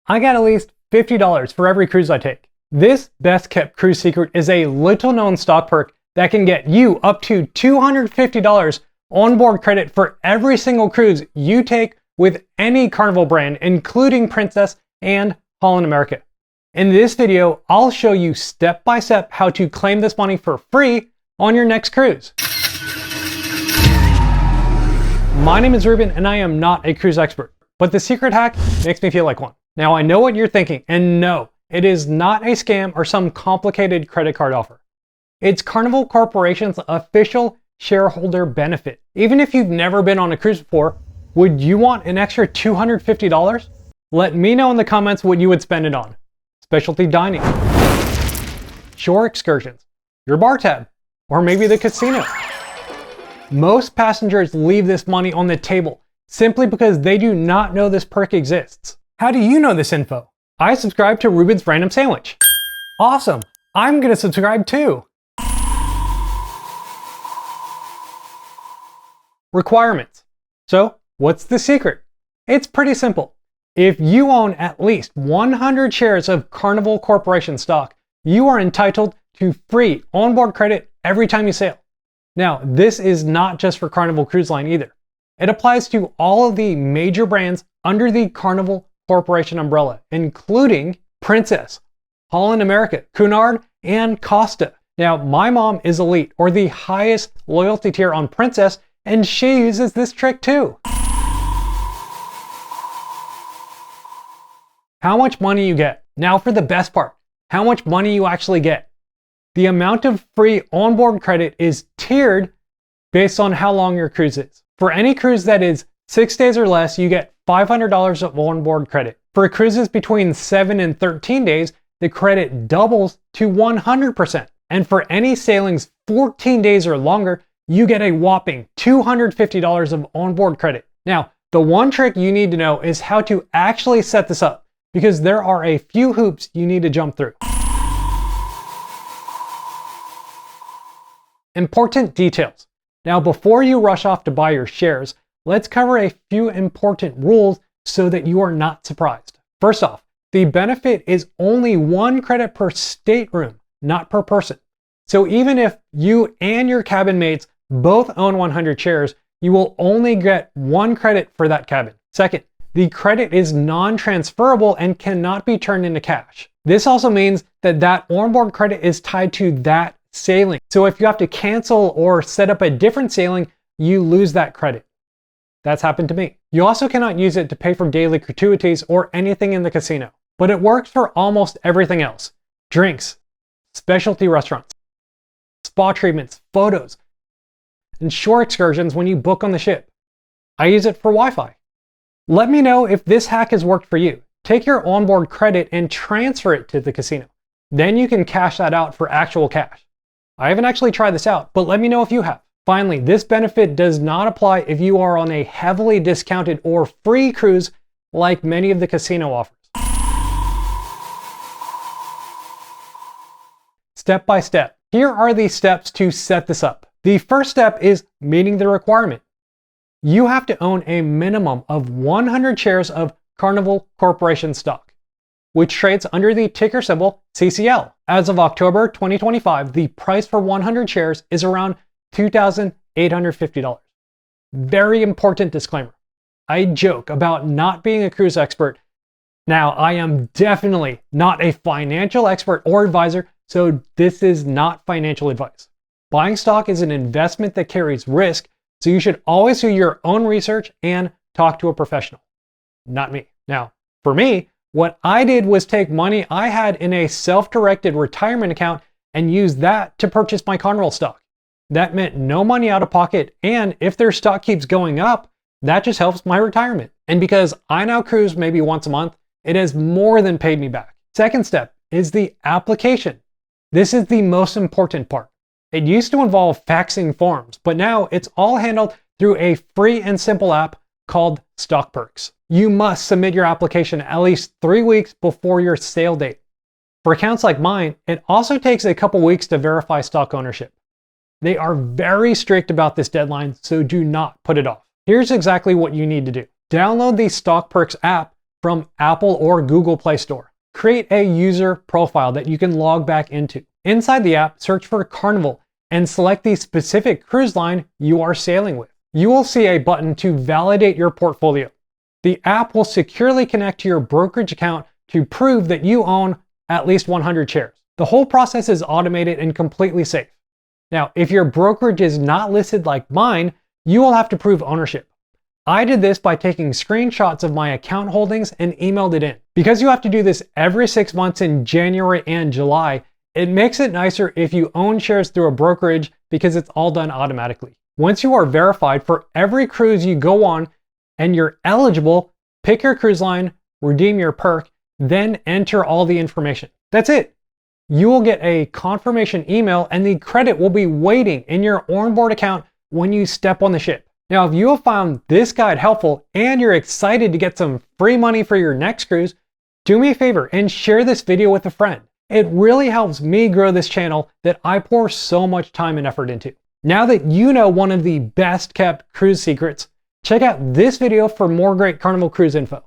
I get at least $50 for every cruise I take. This best kept cruise secret is a little known stock perk that can get you up to $250 onboard credit for every single cruise you take with any Carnival brand, including Princess and Holland America. In this video, I'll show you step by step how to claim this money for free on your next cruise. My name is Ruben and I am not a cruise expert, but the secret hack makes me feel like one. Now I know what you're thinking, and no, it is not a scam or some complicated credit card offer. It's Carnival Corporation's official shareholder benefit. Even if you've never been on a cruise before, would you want an extra $250? Let me know in the comments what you would spend it on. Specialty dining, shore excursions, your bar tab, or maybe the casino. Most passengers leave this money on the table simply because they do not know this perk exists. How do you know this info? I subscribe to Ruben's Random Sandwich. Awesome, I'm gonna subscribe too. Requirements. So, what's the secret? It's pretty simple. If you own at least 100 shares of Carnival Corporation stock, you are entitled to free onboard credit every time you sail. Now, this is not just for Carnival Cruise Line either. It applies to all of the major brands under the Carnival Corporation umbrella, including Princess, Holland America, Cunard, and Costa. Now, my mom is elite, or the highest loyalty tier on Princess, and she uses this trick too. How much money you get. Now for the best part, how much money you actually get. The amount of free onboard credit is tiered based on how long your cruise is. For any cruise that is 6 days or less, you get $500 of onboard credit. For cruises between 7 and 13 days, the credit doubles to 100%. And for any sailings 14 days or longer, you get a whopping $250 of onboard credit. Now, the one trick you need to know is how to actually set this up, because there are a few hoops you need to jump through. Important details. Now, before you rush off to buy your shares, let's cover a few important rules so that you are not surprised. First off, the benefit is only 1 credit per stateroom, not per person. So even if you and your cabin mates both own 100 shares, you will only get 1 credit for that cabin. Second, the credit is non-transferable and cannot be turned into cash. This also means that that onboard credit is tied to that sailing. So if you have to cancel or set up a different sailing, you lose that credit. That's happened to me. You also cannot use it to pay for daily gratuities or anything in the casino, but it works for almost everything else. Drinks, specialty restaurants, spa treatments, photos, and shore excursions when you book on the ship. I use it for Wi-Fi. Let me know if this hack has worked for you. Take your onboard credit and transfer it to the casino. Then you can cash that out for actual cash. I haven't actually tried this out, but let me know if you have. Finally, this benefit does not apply if you are on a heavily discounted or free cruise like many of the casino offers. Step by step. Here are the steps to set this up. The first step is meeting the requirement. You have to own a minimum of 100 shares of Carnival Corporation stock, which trades under the ticker symbol CCL. As of October 2025, the price for 100 shares is around $2,850. Very important disclaimer. I joke about not being a cruise expert. Now, I am definitely not a financial expert or advisor, so this is not financial advice. Buying stock is an investment that carries risk, so you should always do your own research and talk to a professional, not me. Now, for me, what I did was take money I had in a self-directed retirement account and use that to purchase my Carnival stock. That meant no money out of pocket, and if their stock keeps going up, that just helps my retirement. And because I now cruise maybe once a month, it has more than paid me back. Second step is the application. This is the most important part. It used to involve faxing forms, but now it's all handled through a free and simple app called Stockperks. You must submit your application at least 3 weeks before your sail date. For accounts like mine, it also takes a couple weeks to verify stock ownership. They are very strict about this deadline, so do not put it off. Here's exactly what you need to do. Download the Stockperks app from Apple or Google Play Store. Create a user profile that you can log back into. Inside the app, search for Carnival and select the specific cruise line you are sailing with. You will see a button to validate your portfolio. The app will securely connect to your brokerage account to prove that you own at least 100 shares. The whole process is automated and completely safe. Now, if your brokerage is not listed like mine, you will have to prove ownership. I did this by taking screenshots of my account holdings and emailed it in. Because you have to do this every 6 months in January and July, it makes it nicer if you own shares through a brokerage because it's all done automatically. Once you are verified for every cruise you go on and you're eligible, pick your cruise line, redeem your perk, then enter all the information. That's it. You will get a confirmation email and the credit will be waiting in your onboard account when you step on the ship. Now, if you have found this guide helpful and you're excited to get some free money for your next cruise, do me a favor and share this video with a friend. It really helps me grow this channel that I pour so much time and effort into. Now that you know one of the best kept cruise secrets, check out this video for more great Carnival Cruise info.